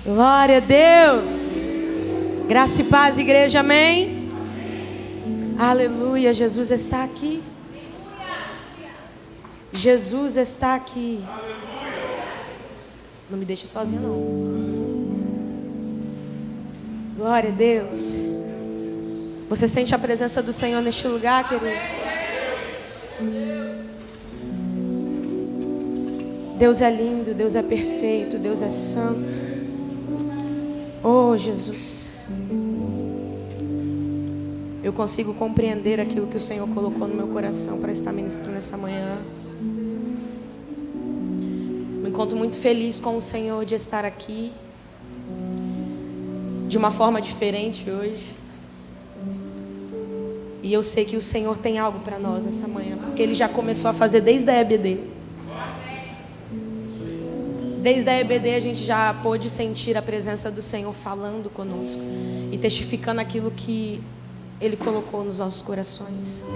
Glória a Deus. Graça e paz, igreja, amém? Aleluia, Jesus está aqui. Jesus está aqui. Não me deixe sozinha, não. Glória a Deus. Você sente a presença do Senhor neste lugar, querido? Deus é lindo, Deus é perfeito, Deus é santo. Oh, Jesus. Eu consigo compreender aquilo que o Senhor colocou no meu coração para estar ministrando essa manhã. Me encontro muito feliz com o Senhor de estar aqui de uma forma diferente hoje. E eu sei que o Senhor tem algo para nós essa manhã, porque Ele já começou a fazer desde a EBD. Desde a EBD a gente já pôde sentir a presença do Senhor falando conosco e testificando aquilo que Ele colocou nos nossos corações.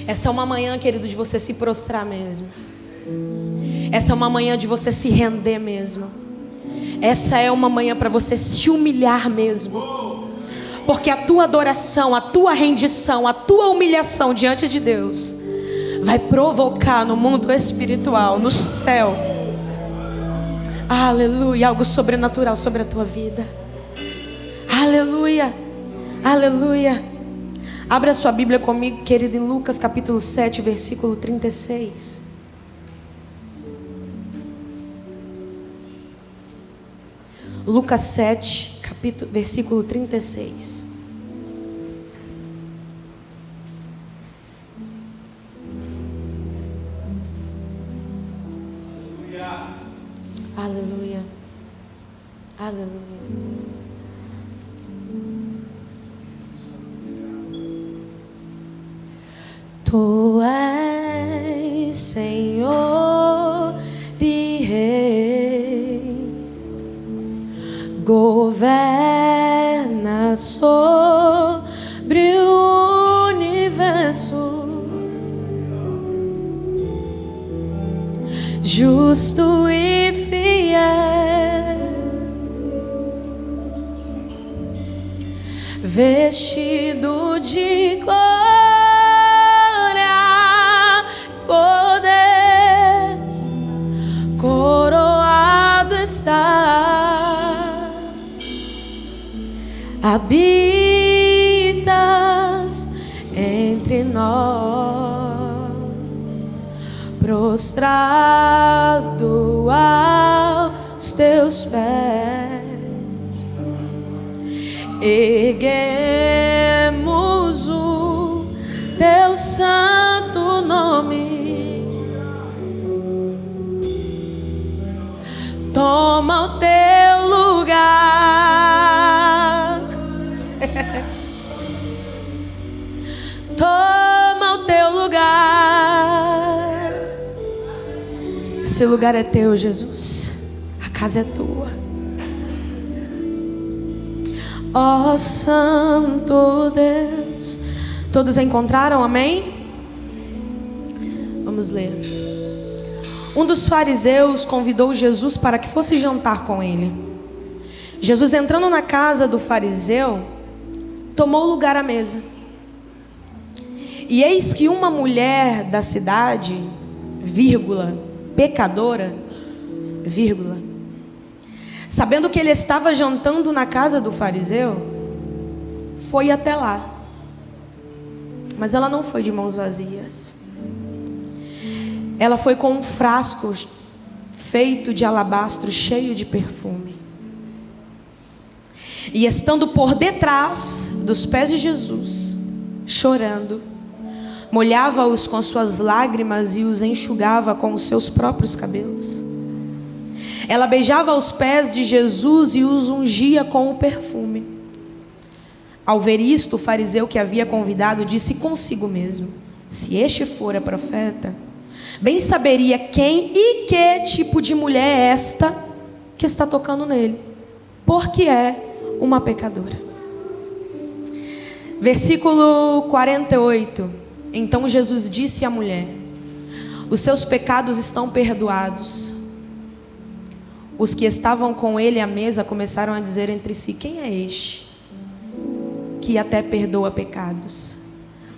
Essa é uma manhã, querido, de você se prostrar mesmo. Essa é uma manhã de você se render mesmo. Essa é uma manhã para você se humilhar mesmo. Porque a tua adoração, a tua rendição, a tua humilhação diante de Deus vai provocar no mundo espiritual, no céu, aleluia, algo sobrenatural sobre a tua vida. Aleluia, aleluia. Abra sua Bíblia comigo, querido, em Lucas capítulo 7, versículo 36. Lucas 7, versículo 36. Aleluia. Aleluia. Tu és Senhor e Rei, governa sobre o universo, justo e fiel, vestido de glória, poder, coroado está, habitas entre nós, prostrado aos teus pés, erguemos o teu santo nome, toma o teu lugar, toma o teu lugar. Esse lugar é teu, Jesus. A casa é tua. Ó Santo Deus. Todos encontraram? Amém? Vamos ler. Um dos fariseus convidou Jesus para que fosse jantar com ele. Jesus, entrando na casa do fariseu, tomou lugar à mesa. E eis que uma mulher da cidade, vírgula, pecadora, vírgula, sabendo que ele estava jantando na casa do fariseu, foi até lá. Mas ela não foi de mãos vazias. Ela foi com um frasco feito de alabastro cheio de perfume. E estando por detrás dos pés de Jesus, chorando, molhava-os com suas lágrimas e os enxugava com os seus próprios cabelos. Ela beijava os pés de Jesus e os ungia com o perfume. Ao ver isto, o fariseu que havia convidado disse consigo mesmo: se este fora profeta, bem saberia quem e que tipo de mulher é esta que está tocando nele, porque é uma pecadora. Versículo 48. Então Jesus disse à mulher: os seus pecados estão perdoados. os que estavam com ele à mesa começaram a dizer entre si: quem é este que até perdoa pecados?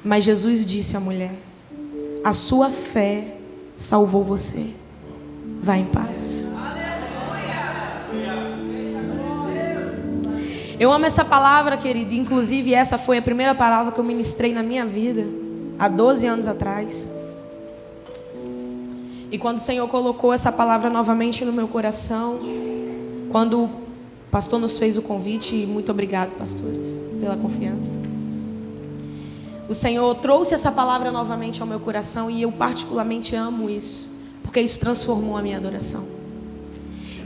Mas Jesus disse à mulher: a sua fé salvou você. Vá em paz. Eu amo essa palavra, querida. Inclusive essa foi a primeira palavra que eu ministrei na minha vida, há 12 anos atrás. E quando o Senhor colocou essa palavra novamente no meu coração, quando o pastor nos fez o convite, muito obrigado, pastores, pela confiança. O Senhor trouxe essa palavra novamente ao meu coração e eu particularmente amo isso, porque isso transformou a minha adoração.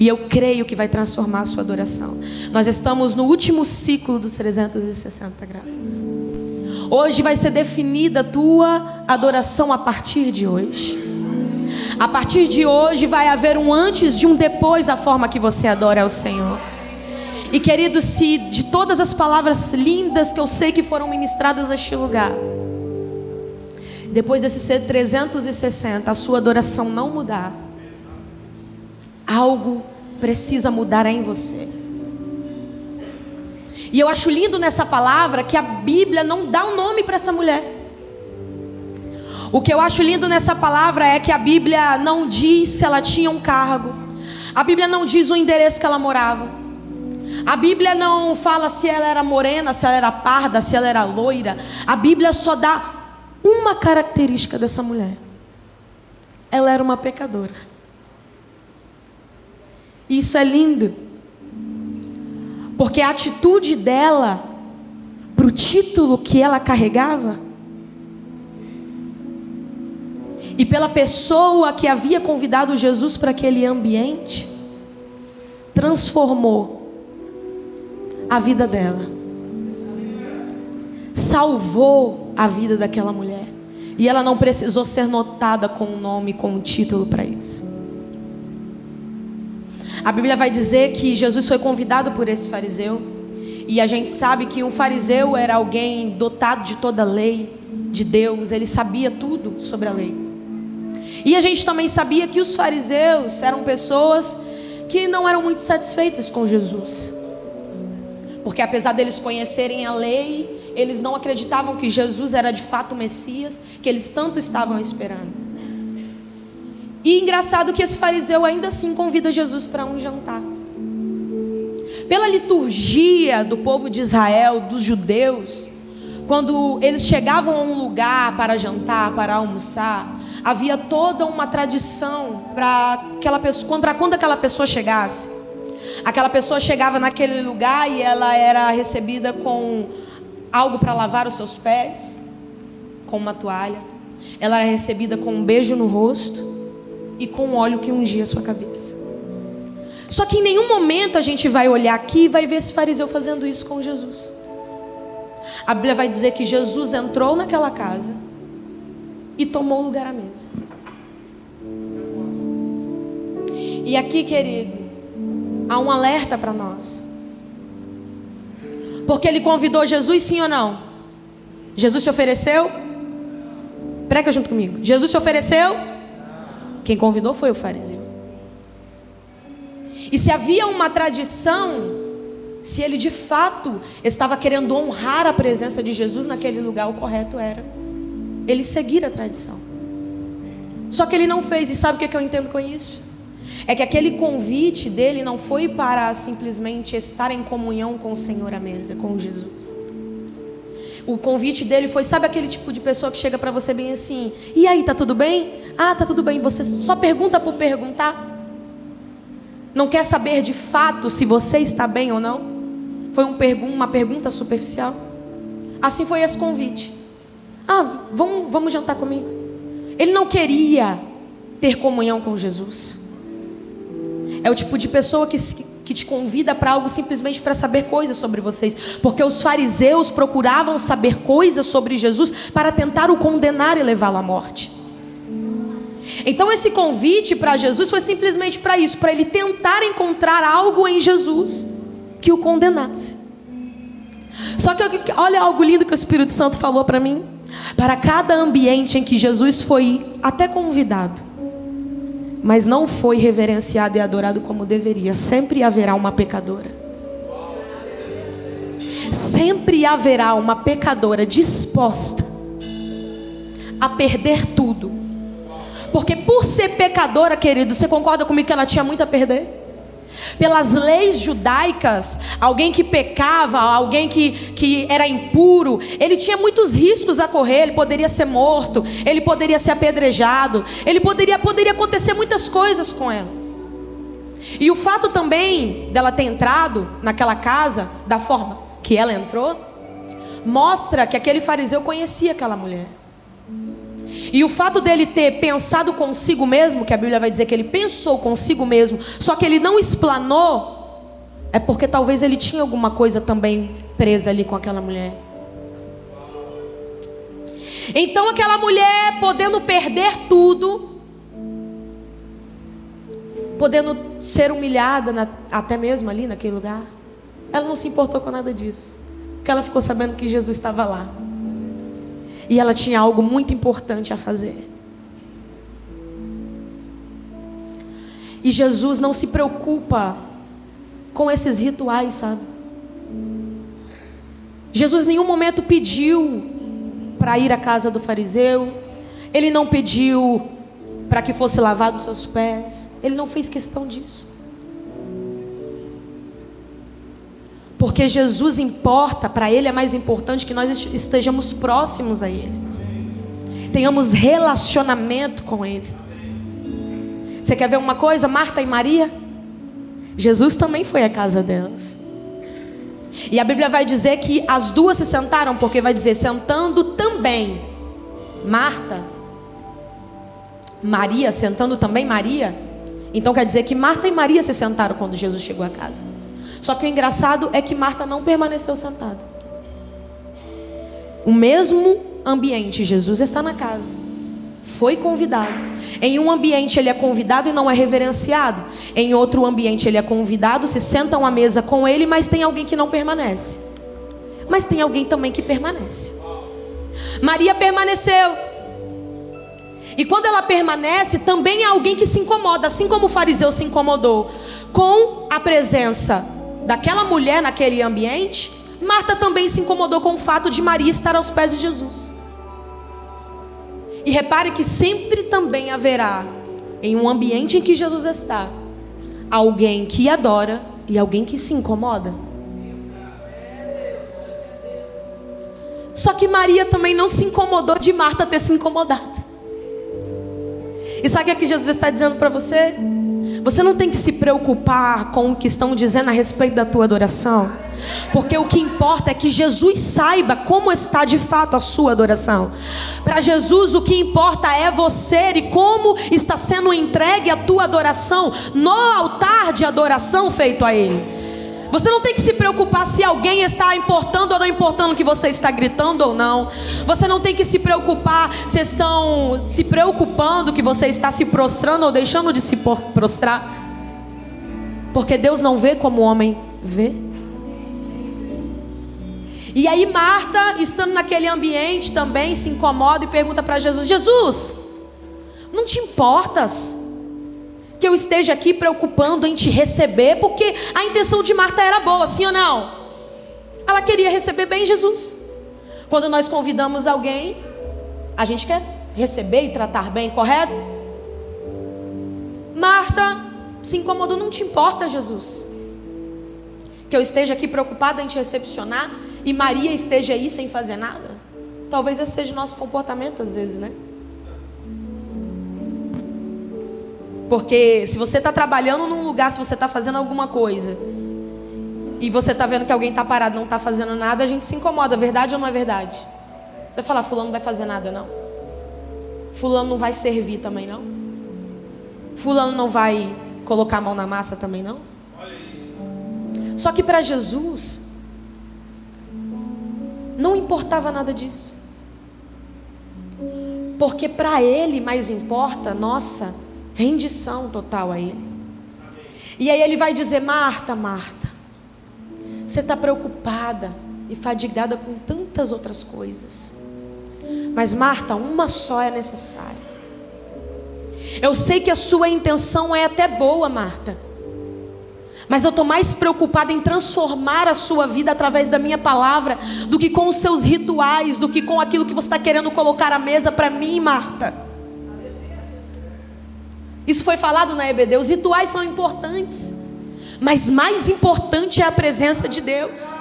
E eu creio que vai transformar a sua adoração. Nós estamos no último ciclo dos 360 graus. Hoje vai ser definida a tua adoração a partir de hoje. A partir de hoje vai haver um antes e um depois a forma que você adora ao Senhor. E querido, se de todas as palavras lindas que eu sei que foram ministradas neste lugar, depois desse ser 360, a sua adoração não mudar, algo precisa mudar em você. E eu acho lindo nessa palavra que a Bíblia não dá um nome para essa mulher. O que eu acho lindo nessa palavra é que a Bíblia não diz se ela tinha um cargo. A Bíblia não diz o endereço que ela morava. A Bíblia não fala se ela era morena, se ela era parda, se ela era loira. A Bíblia só dá uma característica dessa mulher: ela era uma pecadora. Isso é lindo, porque a atitude dela para o título que ela carregava e pela pessoa que havia convidado Jesus para aquele ambiente, transformou a vida dela, salvou a vida daquela mulher. E ela não precisou ser notada com um nome, com um título para isso. A Bíblia vai dizer que Jesus foi convidado por esse fariseu. E a gente sabe que um fariseu era alguém dotado de toda a lei de Deus. Ele sabia tudo sobre a lei. E a gente também sabia que os fariseus eram pessoas que não eram muito satisfeitas com Jesus. Porque apesar deles conhecerem a lei, eles não acreditavam que Jesus era de fato o Messias, que eles tanto estavam esperando. E engraçado que esse fariseu ainda assim convida Jesus para um jantar. Pela liturgia do povo de Israel, dos judeus, quando eles chegavam a um lugar para jantar, para almoçar, havia toda uma tradição para quando aquela pessoa chegasse. Aquela pessoa chegava naquele lugar e ela era recebida com algo para lavar os seus pés, com uma toalha. Ela era recebida com um beijo no rosto e com óleo que ungia a sua cabeça. Só que em nenhum momento a gente vai olhar aqui e vai ver esse fariseu fazendo isso com Jesus. A Bíblia vai dizer que Jesus entrou naquela casa e tomou lugar à mesa. E aqui, querido, há um alerta para nós. Porque ele convidou Jesus, sim ou não? Jesus se ofereceu? Prega junto comigo. Jesus se ofereceu? Quem convidou foi o fariseu. E se havia uma tradição, se ele de fato estava querendo honrar a presença de Jesus naquele lugar, o correto era ele seguir a tradição. Só que ele não fez. E sabe o que eu entendo com isso? É que aquele convite dele não foi para simplesmente estar em comunhão com o Senhor à mesa, com Jesus. O convite dele foi, sabe aquele tipo de pessoa que chega para você bem assim: e aí, tá tudo bem? Ah, tá tudo bem. Você só pergunta por perguntar. Não quer saber de fato se você está bem ou não. Foi uma pergunta superficial. Assim foi esse convite. Ah, vamos jantar comigo. Ele não queria ter comunhão com Jesus. É o tipo de pessoa que te convida para algo simplesmente para saber coisas sobre vocês. Porque os fariseus procuravam saber coisas sobre Jesus para tentar o condenar e levá-lo à morte. Então esse convite para Jesus foi simplesmente para isso, para ele tentar encontrar algo em Jesus que o condenasse. Só que olha algo lindo que o Espírito Santo falou para mim. Para cada ambiente em que Jesus foi até convidado, mas não foi reverenciado e adorado como deveria. Sempre haverá uma pecadora. Sempre haverá uma pecadora disposta a perder tudo. Porque por ser pecadora, querido, você concorda comigo que ela tinha muito a perder? Pelas leis judaicas, alguém que pecava, alguém que era impuro, ele tinha muitos riscos a correr. Ele poderia ser morto, ele poderia ser apedrejado, poderia acontecer muitas coisas com ela. E o fato também dela ter entrado naquela casa da forma que ela entrou, mostra que aquele fariseu conhecia aquela mulher. E o fato dele ter pensado consigo mesmo, que a Bíblia vai dizer que ele pensou consigo mesmo, só que ele não explanou, é porque talvez ele tinha alguma coisa também presa ali com aquela mulher. Então aquela mulher, podendo perder tudo, podendo ser humilhada até mesmo ali naquele lugar, ela não se importou com nada disso, porque ela ficou sabendo que Jesus estava lá. E ela tinha algo muito importante a fazer. E Jesus não se preocupa com esses rituais, sabe? Jesus em nenhum momento pediu para ir à casa do fariseu. Ele não pediu para que fosse lavado os seus pés. Ele não fez questão disso. Porque Jesus importa, para Ele é mais importante que nós estejamos próximos a Ele. Tenhamos relacionamento com Ele. Você quer ver uma coisa? Marta e Maria, Jesus também foi à casa delas. E a Bíblia vai dizer que as duas se sentaram, porque vai dizer, sentando também Marta, Maria, sentando também Maria. Então quer dizer que Marta e Maria se sentaram quando Jesus chegou à casa. Só que o engraçado é que Marta não permaneceu sentada. O mesmo ambiente, Jesus está na casa, foi convidado. Em um ambiente ele é convidado e não é reverenciado. Em outro ambiente ele é convidado, se sentam à mesa com ele, mas tem alguém que não permanece. Mas tem alguém também que permanece. Maria permaneceu. E quando ela permanece, também há alguém que se incomoda, assim como o fariseu se incomodou com a presença daquela mulher naquele ambiente. Marta também se incomodou com o fato de Maria estar aos pés de Jesus. E repare que sempre também haverá, em um ambiente em que Jesus está, alguém que adora e alguém que se incomoda. Só que Maria também não se incomodou de Marta ter se incomodado. E sabe o que Jesus está dizendo para você? Você não tem que se preocupar com o que estão dizendo a respeito da tua adoração, porque o que importa é que Jesus saiba como está de fato a sua adoração. Para Jesus o que importa é você e como está sendo entregue a tua adoração no altar de adoração feito a Ele. Você não tem que se preocupar se alguém está importando ou não importando que você está gritando ou não. Você não tem que se preocupar se estão se preocupando que você está se prostrando ou deixando de se prostrar. Porque Deus não vê como o homem vê. E aí Marta, estando naquele ambiente também, se incomoda e pergunta para Jesus: Jesus, não te importas que eu esteja aqui preocupando em te receber? Porque a intenção de Marta era boa, sim ou não? Ela queria receber bem Jesus. Quando nós convidamos alguém, a gente quer receber e tratar bem, correto? Marta se incomodou. Não te importa, Jesus, que eu esteja aqui preocupada em te recepcionar e Maria esteja aí sem fazer nada? Talvez esse seja o nosso comportamento às vezes, né? Porque se você está trabalhando num lugar, se você está fazendo alguma coisa e você está vendo que alguém está parado, não está fazendo nada, a gente se incomoda. Verdade ou não é verdade? Você vai falar: fulano não vai fazer nada não, fulano não vai servir também não, fulano não vai colocar a mão na massa também não. Só que para Jesus não importava nada disso, porque para Ele mais importa nossa rendição total a Ele. E aí Ele vai dizer: Marta, Marta, você está preocupada e fadigada com tantas outras coisas, mas Marta, uma só é necessária. Eu sei que a sua intenção é até boa, Marta, mas eu estou mais preocupada em transformar a sua vida através da minha palavra do que com os seus rituais, do que com aquilo que você está querendo colocar à mesa para mim, Marta. Isso foi falado na EBD. Os rituais são importantes, mas mais importante é a presença de Deus.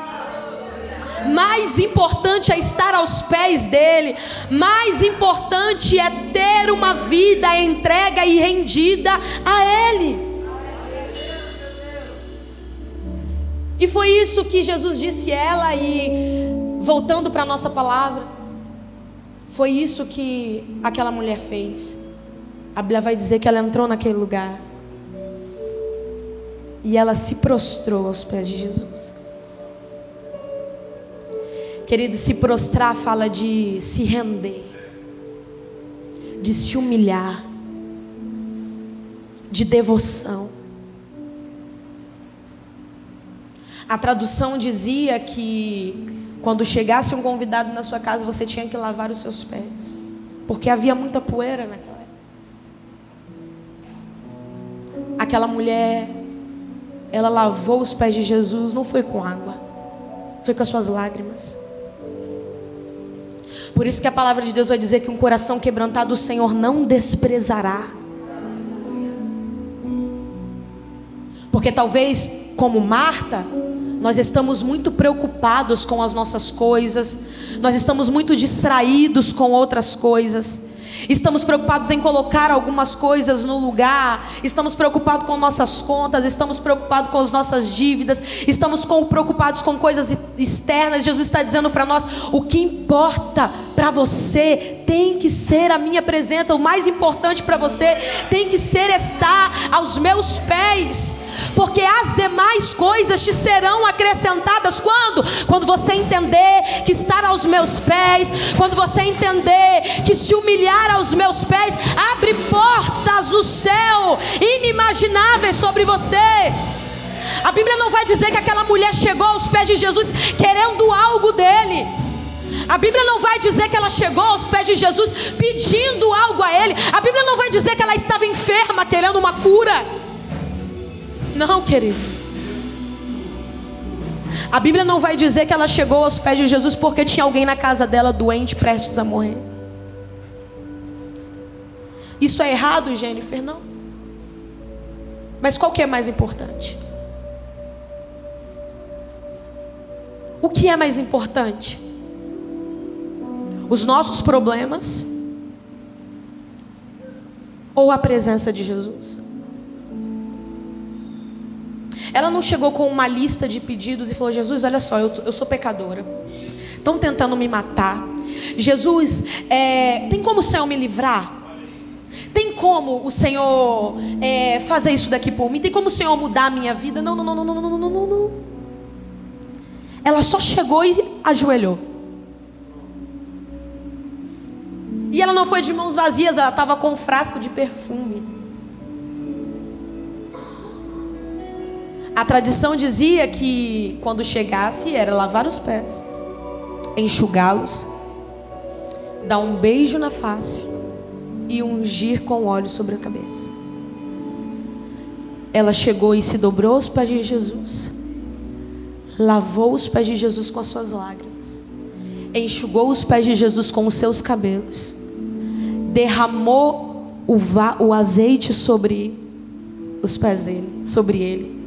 Mais importante é estar aos pés dele. Mais importante é ter uma vida entrega e rendida a ele. E foi isso que Jesus disse a ela. E voltando para a nossa palavra, foi isso que aquela mulher fez. A Bíblia vai dizer que ela entrou naquele lugar e ela se prostrou aos pés de Jesus. Querido, se prostrar fala de se render, de se humilhar, de devoção. A tradução dizia que quando chegasse um convidado na sua casa, você tinha que lavar os seus pés, porque havia muita poeira naquela época. Aquela mulher, ela lavou os pés de Jesus, não foi com água, foi com as suas lágrimas. Por isso que a palavra de Deus vai dizer que um coração quebrantado o Senhor não desprezará. Porque talvez, como Marta, nós estamos muito preocupados com as nossas coisas, nós estamos muito distraídos com outras coisas, estamos preocupados em colocar algumas coisas no lugar, estamos preocupados com nossas contas, estamos preocupados com as nossas dívidas, estamos preocupados com coisas externas. Jesus está dizendo para nós: o que importa para você tem que ser a minha presença. O mais importante para você tem que ser estar aos meus pés, porque as demais coisas te serão acrescentadas. Quando você entender que estar aos meus pés, quando você entender que se humilhar aos meus pés abre portas no céu inimagináveis sobre você. A Bíblia não vai dizer que aquela mulher chegou aos pés de Jesus querendo algo dele. A Bíblia não vai dizer que ela chegou aos pés de Jesus pedindo algo a ele. A Bíblia não vai dizer que ela estava enferma querendo uma cura. Não, querido. A Bíblia não vai dizer que ela chegou aos pés de Jesus porque tinha alguém na casa dela doente, prestes a morrer. Isso é errado, Jennifer? Não. Mas qual que é mais importante? O que é mais importante? Os nossos problemas ou a presença de Jesus? Ela não chegou com uma lista de pedidos e falou: Jesus, olha só, eu sou pecadora, estão tentando me matar. Jesus, tem como o Senhor me livrar? Tem como o Senhor fazer isso daqui por mim? Tem como o Senhor mudar a minha vida? Não. Ela só chegou e ajoelhou. E ela não foi de mãos vazias, ela estava com um frasco de perfume. A tradição dizia que quando chegasse era lavar os pés, enxugá-los, dar um beijo na face e ungir com óleo sobre a cabeça. Ela chegou e se dobrou aos pés de Jesus, lavou os pés de Jesus com as suas lágrimas, enxugou os pés de Jesus com os seus cabelos, derramou o azeite sobre os pés dele, sobre ele.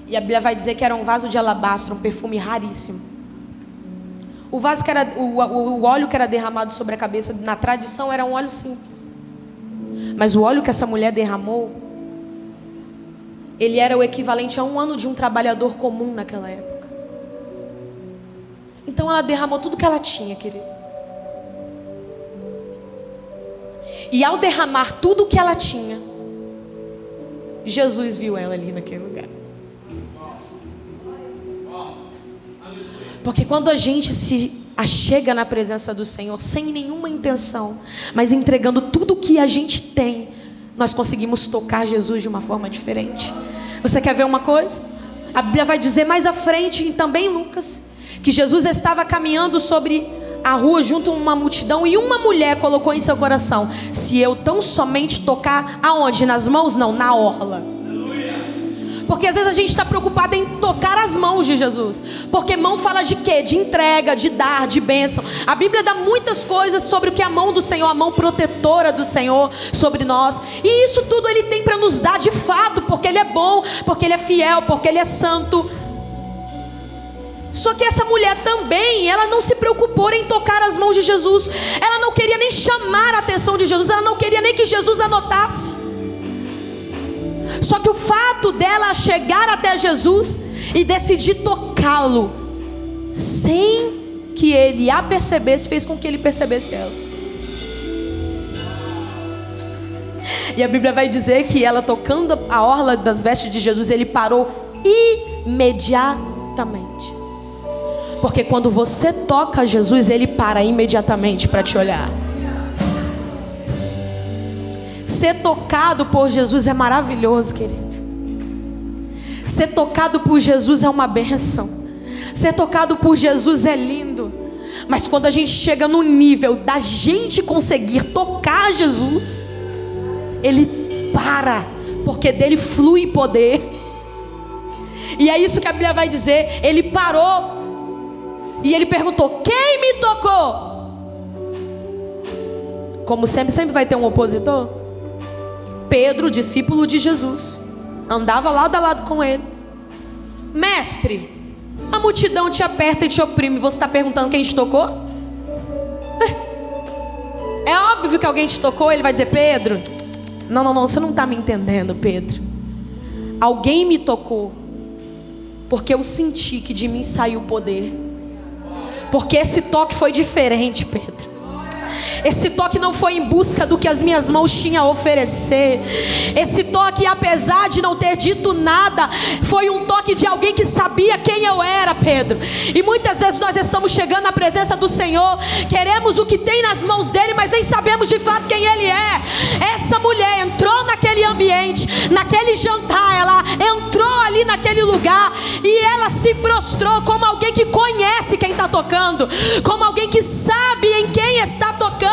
E a Bíblia vai dizer que era um vaso de alabastro, um perfume raríssimo. O vaso que era, o óleo que era derramado sobre a cabeça, na tradição era um óleo simples. Mas o óleo que essa mulher derramou, ele era o equivalente a 1 ano de um trabalhador comum naquela época. Então ela derramou tudo que ela tinha, querido. E ao derramar tudo que ela tinha, Jesus viu ela ali naquele lugar. Porque quando a gente se achega na presença do Senhor sem nenhuma intenção, mas entregando tudo o que a gente tem, nós conseguimos tocar Jesus de uma forma diferente. Você quer ver uma coisa? A Bíblia vai dizer mais à frente, e também em Lucas, que Jesus estava caminhando sobre à rua junto a uma multidão, e uma mulher colocou em seu coração: se eu tão somente tocar aonde? Nas mãos? Não, na orla. Porque às vezes a gente está preocupado em tocar as mãos de Jesus. Porque mão fala de quê? De entrega, de dar, de bênção. A Bíblia dá muitas coisas sobre o que é a mão do Senhor, a mão protetora do Senhor sobre nós. E isso tudo Ele tem para nos dar de fato, porque Ele é bom, porque Ele é fiel, porque Ele é santo. Só que essa mulher também, ela não se preocupou em tocar as mãos de Jesus. Ela não queria nem chamar a atenção de Jesus. Ela não queria nem que Jesus a notasse. Só que o fato dela chegar até Jesus e decidir tocá-lo sem que ele a percebesse, fez com que ele percebesse ela. E a Bíblia vai dizer que ela, tocando a orla das vestes de Jesus, ele parou imediatamente. Porque quando você toca Jesus, ele para imediatamente para te olhar. Ser tocado por Jesus é maravilhoso, querido. Ser tocado por Jesus é uma bênção. Ser tocado por Jesus é lindo. Mas quando a gente chega no nível da gente conseguir tocar Jesus, Ele para, porque dele flui poder. E é isso que a Bíblia vai dizer. Ele parou e ele perguntou: quem me tocou? Como sempre vai ter um opositor. Pedro, discípulo de Jesus, andava lado a lado com ele. Mestre, a multidão te aperta e te oprime, você está perguntando quem te tocou? É óbvio que alguém te tocou. Ele vai dizer: Pedro, não, você não está me entendendo, Pedro. Alguém me tocou, porque eu senti que de mim saiu poder. Porque esse toque foi diferente, Pedro. Esse toque não foi em busca do que as minhas mãos tinham a oferecer. Esse toque, apesar de não ter dito nada, foi um toque de alguém que sabia quem eu era, Pedro. E muitas vezes nós estamos chegando na presença do Senhor, queremos o que tem nas mãos dele, mas nem sabemos de fato quem ele é. Essa mulher entrou naquele ambiente, naquele jantar, ela entrou ali naquele lugar e ela se prostrou como alguém que conhece quem está tocando, como alguém que sabe em quem está tocando.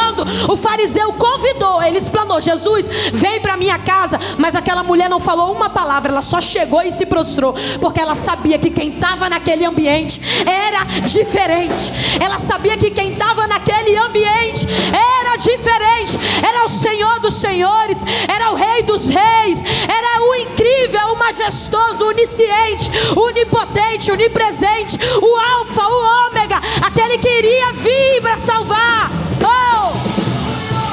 O fariseu convidou, ele explanou: Jesus, vem para minha casa. Mas aquela mulher não falou uma palavra, ela só chegou e se prostrou, porque ela sabia que quem estava naquele ambiente era diferente. Ela sabia que quem estava naquele ambiente era diferente. Era o Senhor dos senhores, era o Rei dos reis, era o incrível, o majestoso, o onisciente, o onipotente, o onipresente, o alfa, o ômega, aquele que iria vir para salvar.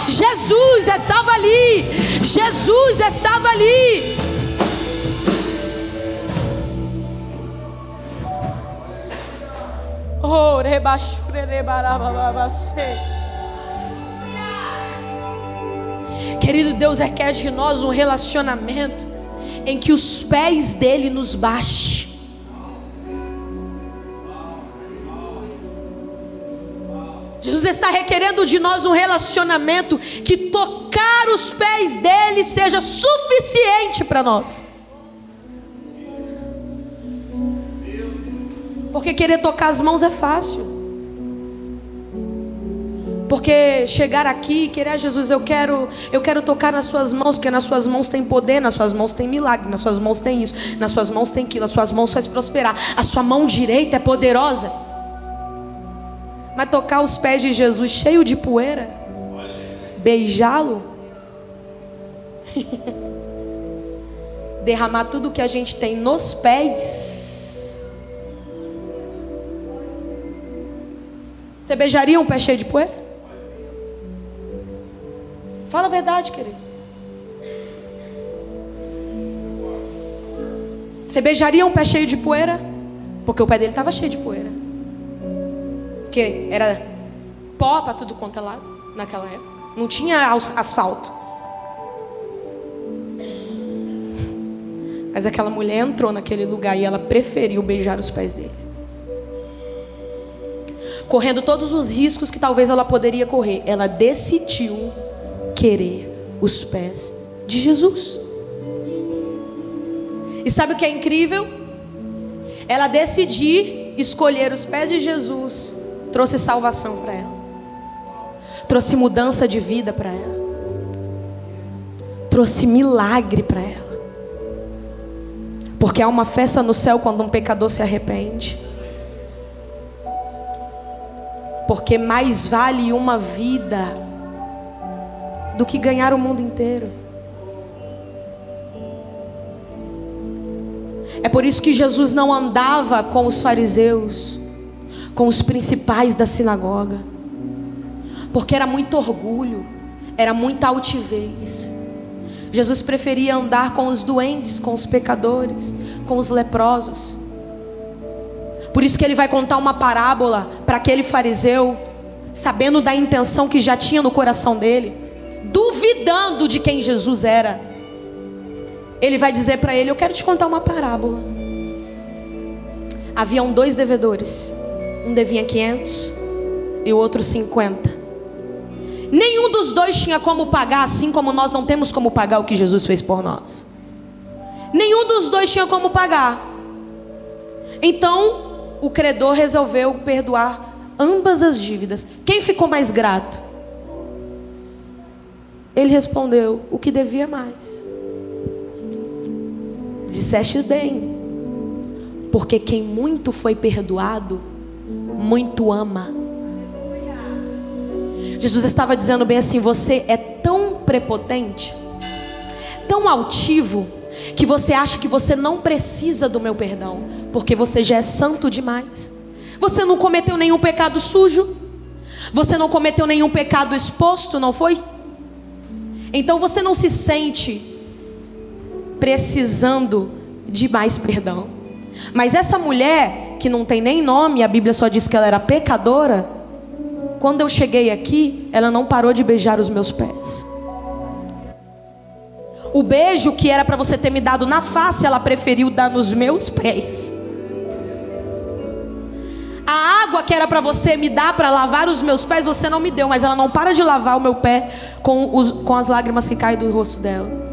Jesus estava ali. Jesus estava ali. Oh, querido, Deus requer de nós um relacionamento em que os pés dele nos baixem. Jesus está requerendo de nós um relacionamento que tocar os pés dele seja suficiente para nós. Porque querer tocar as mãos é fácil. Porque chegar aqui e querer: Jesus, eu quero tocar nas suas mãos, porque nas suas mãos tem poder, nas suas mãos tem milagre, nas suas mãos tem isso, nas suas mãos tem aquilo, as suas mãos faz prosperar, a sua mão direita é poderosa. Mas tocar os pés de Jesus cheio de poeira, beijá-lo, derramar tudo que a gente tem nos pés. Você beijaria um pé cheio de poeira? Fala a verdade, querido. Você beijaria um pé cheio de poeira? Porque o pé dele estava cheio de poeira. Porque era pó para tudo quanto é lado naquela época. Não tinha asfalto. Mas aquela mulher entrou naquele lugar e ela preferiu beijar os pés dele, correndo todos os riscos que talvez ela poderia correr. Ela decidiu querer os pés de Jesus. E sabe o que é incrível? Ela decidir escolher os pés de Jesus trouxe salvação para ela, trouxe mudança de vida para ela, trouxe milagre para ela. Porque há uma festa no céu quando um pecador se arrepende. Porque mais vale uma vida do que ganhar o mundo inteiro. É por isso que Jesus não andava com os fariseus, com os principais da sinagoga, porque era muito orgulho, era muita altivez. Jesus preferia andar com os doentes, com os pecadores, com os leprosos. Por isso que ele vai contar uma parábola para aquele fariseu, sabendo da intenção que já tinha no coração dele, duvidando de quem Jesus era. Ele vai dizer para ele: eu quero te contar uma parábola. Haviam 2 devedores, um devia 500 e o outro 50. Nenhum dos dois tinha como pagar, assim como nós não temos como pagar o que Jesus fez por nós. Nenhum dos dois tinha como pagar. Então o credor resolveu perdoar ambas as dívidas. Quem ficou mais grato? Ele respondeu: o que devia mais. Disseste bem, porque quem muito foi perdoado, muito ama. Jesus estava dizendo bem assim: você é tão prepotente, tão altivo, que você acha que você não precisa do meu perdão, porque você já é santo demais. Você não cometeu nenhum pecado sujo, você não cometeu nenhum pecado exposto, não foi? Então você não se sente precisando de mais perdão. Mas essa mulher, que não tem nem nome, a Bíblia só diz que ela era pecadora, quando eu cheguei aqui, ela não parou de beijar os meus pés. O beijo que era para você ter me dado na face, ela preferiu dar nos meus pés. A água que era para você me dar para lavar os meus pés, você não me deu, mas ela não para de lavar o meu pé com as lágrimas que caem do rosto dela.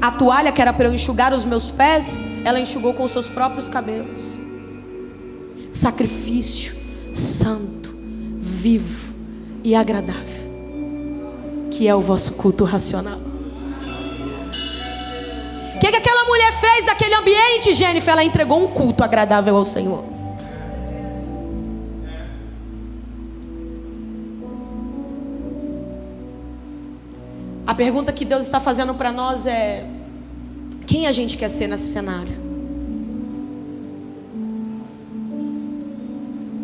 A toalha que era para eu enxugar os meus pés, ela enxugou com os seus próprios cabelos. Sacrifício santo, vivo e agradável, que é o vosso culto racional. O que aquela mulher fez daquele ambiente, Jennifer? Ela entregou um culto agradável ao Senhor. A pergunta que Deus está fazendo para nós é: quem a gente quer ser nesse cenário?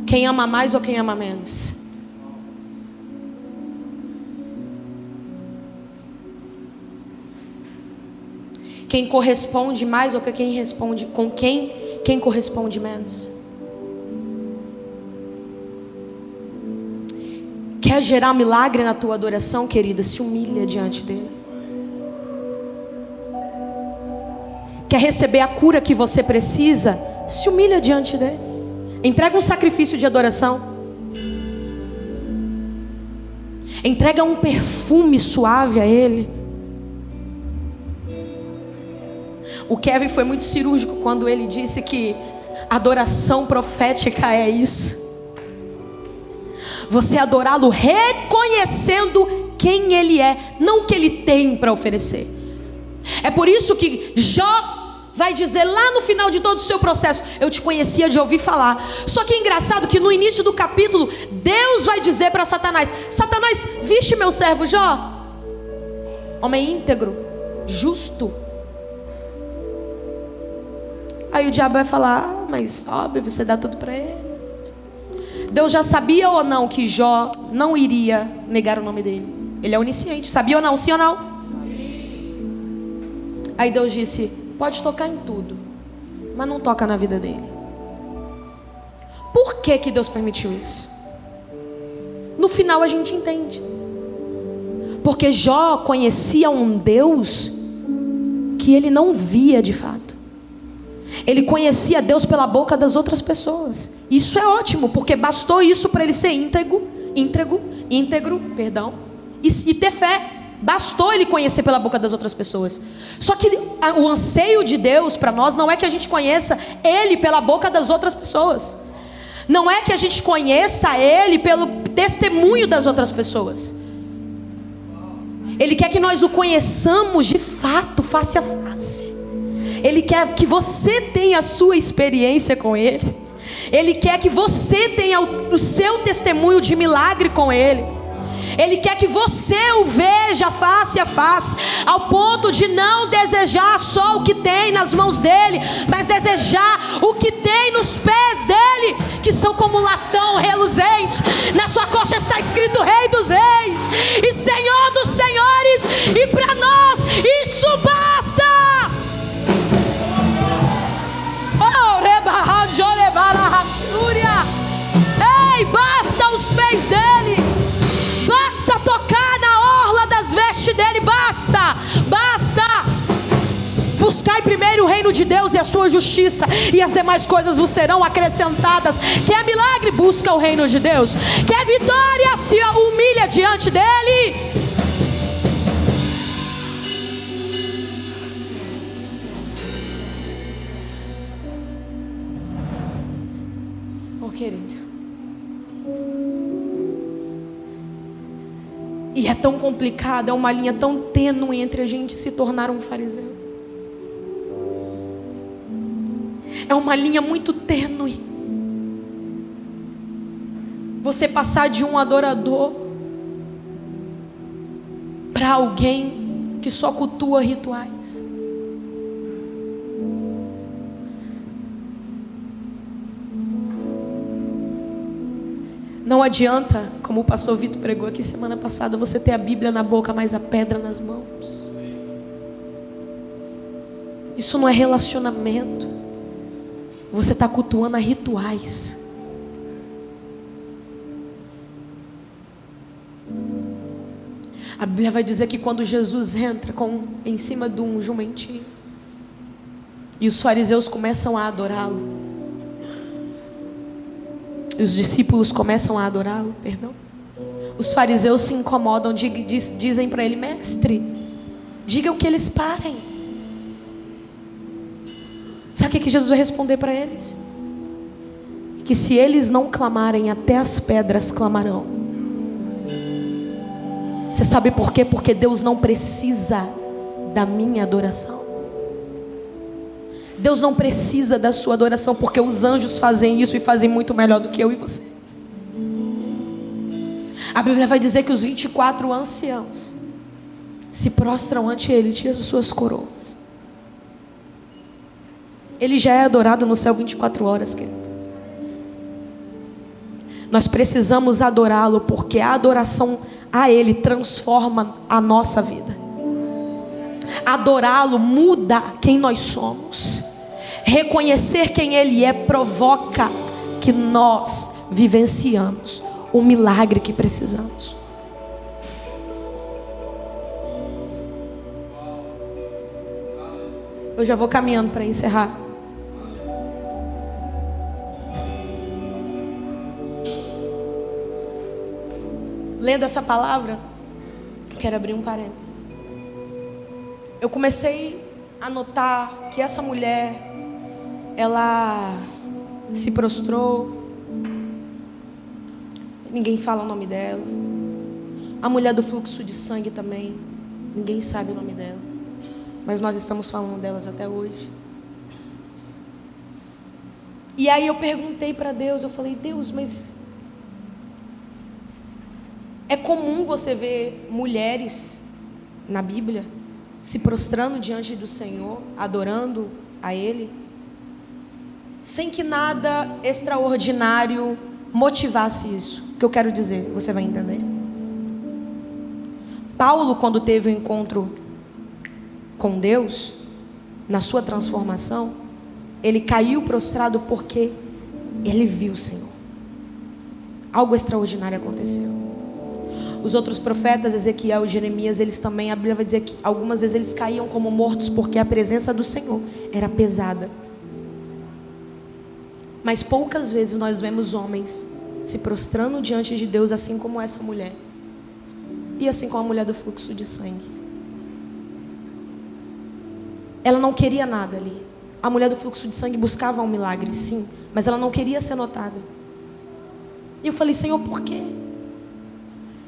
Quem ama mais ou quem ama menos? Quem corresponde mais ou quem responde com quem corresponde menos? Quer gerar milagre na tua adoração, querida? Se humilha diante dele. Quer receber a cura que você precisa? Se humilha diante dele. Entrega um sacrifício de adoração. Entrega um perfume suave a ele. O Kevin foi muito cirúrgico quando ele disse que adoração profética é isso. Você adorá-lo reconhecendo quem ele é, não o que ele tem para oferecer. É por isso que Jó vai dizer lá no final de todo o seu processo: eu te conhecia de ouvir falar. Só que é engraçado que no início do capítulo, Deus vai dizer para Satanás: Satanás, viste meu servo Jó? Homem íntegro, justo. Aí o diabo vai falar: mas óbvio, você dá tudo para ele. Deus já sabia ou não que Jó não iria negar o nome dele? Ele é onisciente, sabia ou não? Sim ou não? Sim. Aí Deus disse: pode tocar em tudo, mas não toca na vida dele. Por que que Deus permitiu isso? No final a gente entende. Porque Jó conhecia um Deus que ele não via de fato. Ele conhecia Deus pela boca das outras pessoas. Isso é ótimo, porque bastou isso para ele ser íntegro, e ter fé. Bastou ele conhecer pela boca das outras pessoas. Só que o anseio de Deus para nós não é que a gente conheça Ele pela boca das outras pessoas. Não é que a gente conheça Ele pelo testemunho das outras pessoas. Ele quer que nós o conheçamos de fato, face a face. Ele quer que você tenha a sua experiência com Ele. Ele quer que você tenha o seu testemunho de milagre com Ele. Ele quer que você o veja face a face, ao ponto de não desejar só o que tem nas mãos dele, mas desejar o que tem nos pés dele, que são como latão reluzente. Na sua coxa está escrito Rei dos Reis e Senhor dos Senhores, e para nós isso basta. Ei, basta os pés dele, basta tocar na orla das vestes dele, basta. Buscai primeiro o reino de Deus e a sua justiça, e as demais coisas vos serão acrescentadas. Quer milagre? Busca o reino de Deus. Quer vitória? Se humilha diante dele. Querido, e é tão complicado, é uma linha tão tênue entre a gente se tornar um fariseu. É uma linha muito tênue. Você passar de um adorador para alguém que só cultua rituais. Não adianta, como o pastor Vitor pregou aqui semana passada, você ter a Bíblia na boca, mas a pedra nas mãos. Isso não é relacionamento. Você está cultuando a rituais. A Bíblia vai dizer que quando Jesus entra em cima de um jumentinho, e os fariseus começam a adorá-lo, e os discípulos começam a adorá-lo, os fariseus se incomodam, dizem para ele: mestre, diga o que eles parem. Sabe o que Jesus vai responder para eles? Que se eles não clamarem, até as pedras clamarão. Você sabe por quê? Porque Deus não precisa da minha adoração. Deus não precisa da sua adoração, porque os anjos fazem isso e fazem muito melhor do que eu e você. A Bíblia vai dizer que os 24 anciãos se prostram ante ele e tiram suas coroas. Ele já é adorado no céu 24 horas, querido. Nós precisamos adorá-lo, porque a adoração a ele transforma a nossa vida. Adorá-lo muda quem nós somos. Reconhecer quem ele é provoca que nós vivenciamos o milagre que precisamos. Eu já vou caminhando para encerrar. Lendo essa palavra, quero abrir um parênteses. Eu comecei a notar que essa mulher, ela se prostrou. Ninguém fala o nome dela. A mulher do fluxo de sangue também. Ninguém sabe o nome dela. Mas nós estamos falando delas até hoje. E aí eu perguntei para Deus, eu falei: Deus, mas é comum você ver mulheres na Bíblia se prostrando diante do Senhor, adorando a Ele, sem que nada extraordinário motivasse isso. O que eu quero dizer, você vai entender. Paulo, quando teve o encontro com Deus, na sua transformação, ele caiu prostrado porque ele viu o Senhor. Algo extraordinário aconteceu. Os outros profetas, Ezequiel e Jeremias, eles também, a Bíblia vai dizer que algumas vezes eles caíam como mortos porque a presença do Senhor era pesada. Mas poucas vezes nós vemos homens se prostrando diante de Deus, assim como essa mulher, e assim como a mulher do fluxo de sangue. Ela não queria nada ali. A mulher do fluxo de sangue buscava um milagre, sim, mas ela não queria ser notada. E eu falei: Senhor, por quê?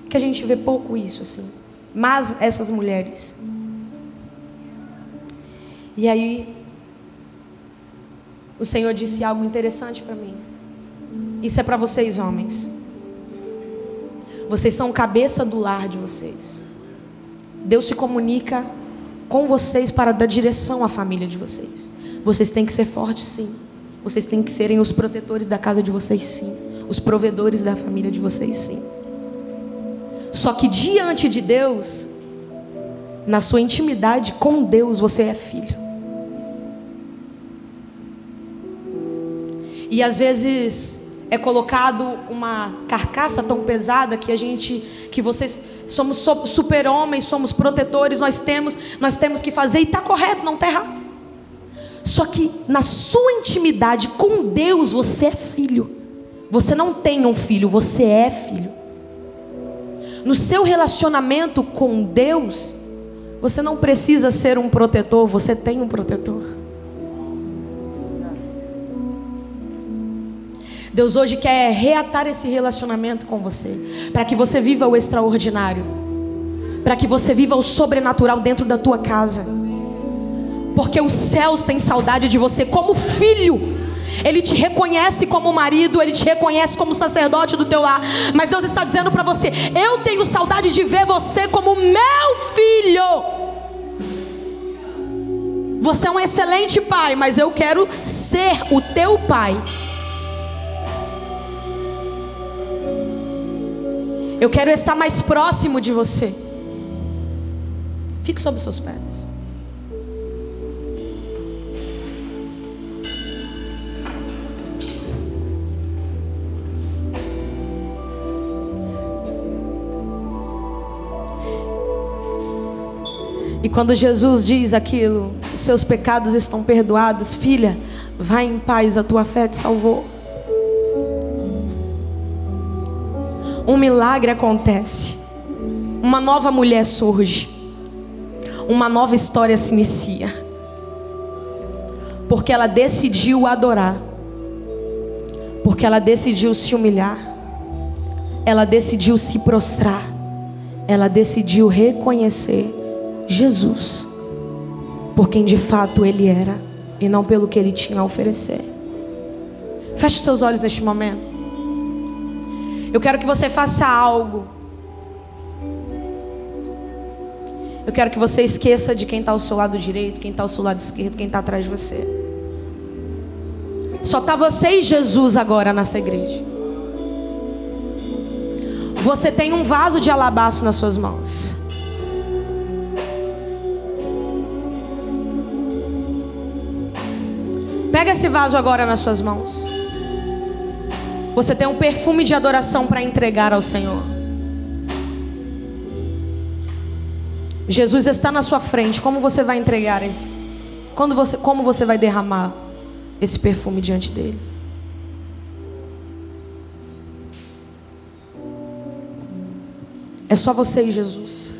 Que a gente vê pouco isso assim, mas essas mulheres. E aí o Senhor disse algo interessante para mim. Isso é para vocês, homens. Vocês são cabeça do lar de vocês. Deus se comunica com vocês para dar direção à família de vocês. Vocês têm que ser fortes, sim. Vocês têm que serem os protetores da casa de vocês, sim. Os provedores da família de vocês, sim. Só que diante de Deus, na sua intimidade com Deus, você é filho. E às vezes é colocado uma carcaça tão pesada que vocês somos super-homens, somos protetores, nós temos que fazer, e está correto, não está errado. Só que na sua intimidade com Deus, você é filho. Você não tem um filho, você é filho. No seu relacionamento com Deus, você não precisa ser um protetor, você tem um protetor. Deus hoje quer reatar esse relacionamento com você, para que você viva o extraordinário, para que você viva o sobrenatural dentro da tua casa, porque os céus têm saudade de você como filho. Ele te reconhece como marido, Ele te reconhece como sacerdote do teu lar, mas Deus está dizendo para você: eu tenho saudade de ver você como meu filho. Você é um excelente pai, mas eu quero ser o teu pai. Eu quero estar mais próximo de você. Fique sobre os seus pés. E quando Jesus diz aquilo: os seus pecados estão perdoados, filha, vai em paz, a tua fé te salvou. Um milagre acontece, uma nova mulher surge, uma nova história se inicia, porque ela decidiu adorar, porque ela decidiu se humilhar, ela decidiu se prostrar, ela decidiu reconhecer Jesus por quem de fato Ele era, e não pelo que Ele tinha a oferecer. Feche os seus olhos neste momento. Eu quero que você faça algo. Eu quero que você esqueça de quem está ao seu lado direito, quem está ao seu lado esquerdo, quem está atrás de você. Só está você e Jesus agora nessa igreja. Você tem um vaso de alabastro nas suas mãos. Pega esse vaso agora nas suas mãos. Você tem um perfume de adoração para entregar ao Senhor. Jesus está na sua frente. Como você vai entregar esse? Como você vai derramar esse perfume diante dele? É só você e Jesus.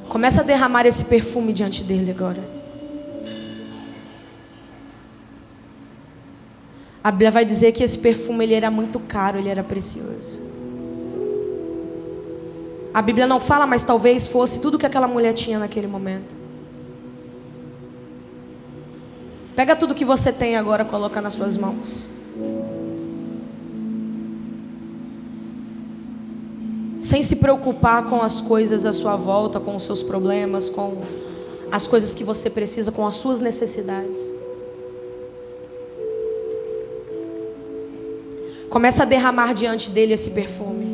Começa a derramar esse perfume diante dele agora. A Bíblia vai dizer que esse perfume ele era muito caro, ele era precioso. A Bíblia não fala, mas talvez fosse tudo que aquela mulher tinha naquele momento. Pega tudo que você tem agora, coloca nas suas mãos. Sem se preocupar com as coisas à sua volta, com os seus problemas, com as coisas que você precisa, com as suas necessidades. Começa a derramar diante dele esse perfume.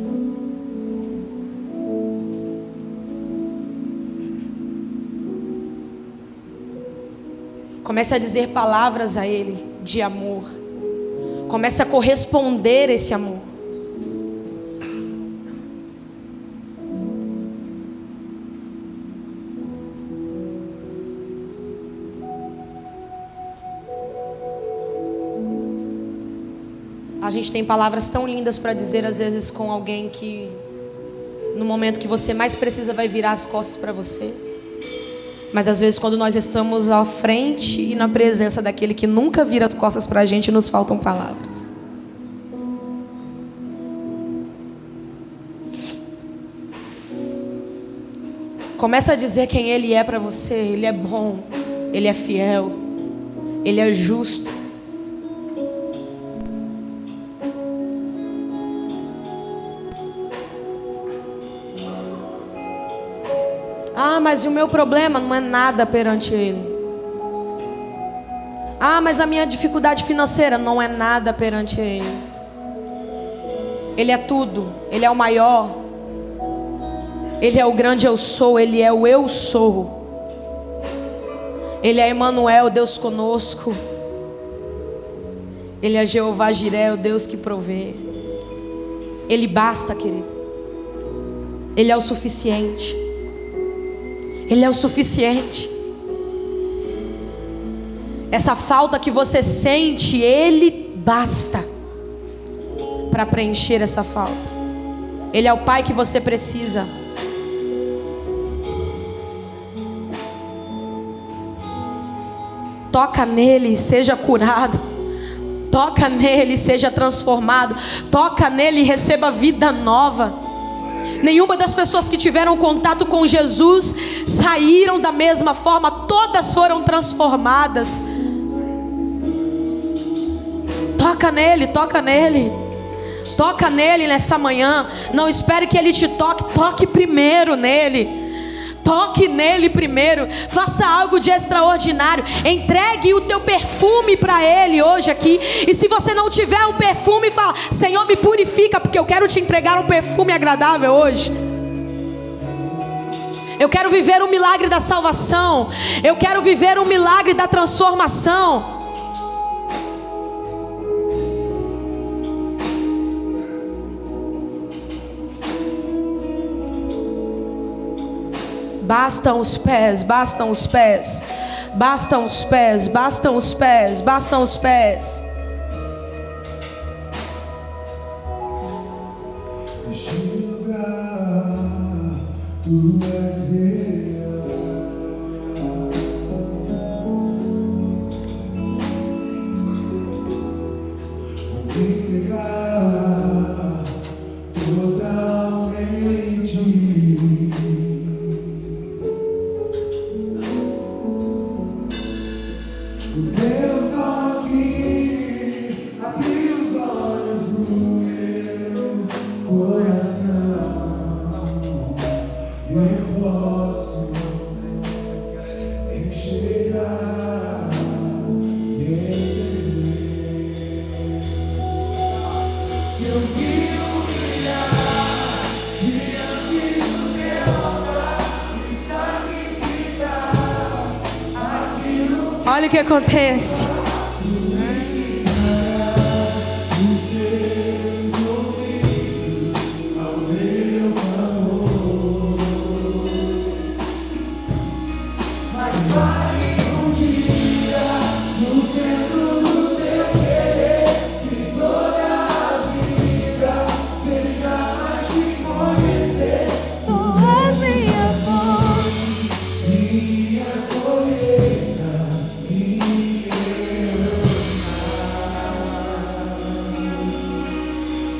Comece a dizer palavras a ele de amor. Comece a corresponder esse amor. A gente tem palavras tão lindas para dizer às vezes com alguém que no momento que você mais precisa vai virar as costas para você. Mas às vezes quando nós estamos à frente e na presença daquele que nunca vira as costas para a gente, nos faltam palavras. Começa a dizer quem Ele é para você. Ele é bom, Ele é fiel, Ele é justo. Ah, mas o meu problema não é nada perante Ele. Ah, mas a minha dificuldade financeira não é nada perante Ele. Ele é tudo, Ele é o maior. Ele é o grande eu sou, Ele é o eu sou. Ele é Emanuel, Deus conosco. Ele é Jeová Jiré, o Deus que provê. Ele basta, querido. Ele é o suficiente. Ele é o suficiente. Essa falta que você sente, Ele basta para preencher essa falta. Ele é o Pai que você precisa. Toca nele e seja curado. Toca nele e seja transformado. Toca nele e receba vida nova. Nenhuma das pessoas que tiveram contato com Jesus saíram da mesma forma. Todas foram transformadas. Toca nele, toca nele. Toca nele nessa manhã. Não espere que ele te toque. Toque primeiro nele. Toque nele primeiro. Faça algo de extraordinário. Entregue o teu perfume para Ele hoje aqui. E se você não tiver um perfume, fala: Senhor, me purifica, porque eu quero te entregar um perfume agradável hoje. Eu quero viver o milagre da salvação. Eu quero viver o milagre da transformação. Bastam os pés, bastam os pés, bastam os pés, bastam os pés, bastam os pés. Neste lugar, Tu és real. Vou me entregar totalmente. O teu toque abriu os olhos do meu coração. Eu posso enxergar e entender. Se eu me humilhar diante do teu altar e sacrificar aquilo. Olha o que acontece.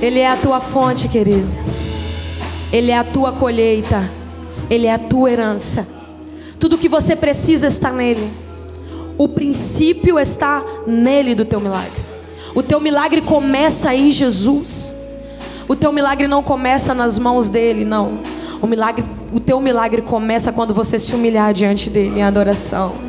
Ele é a tua fonte, querida. Ele é a tua colheita. Ele é a tua herança. Tudo que você precisa está nele. O princípio está nele do teu milagre. O teu milagre começa em Jesus. O teu milagre não começa nas mãos dele, não. O teu milagre começa quando você se humilhar diante dele em adoração.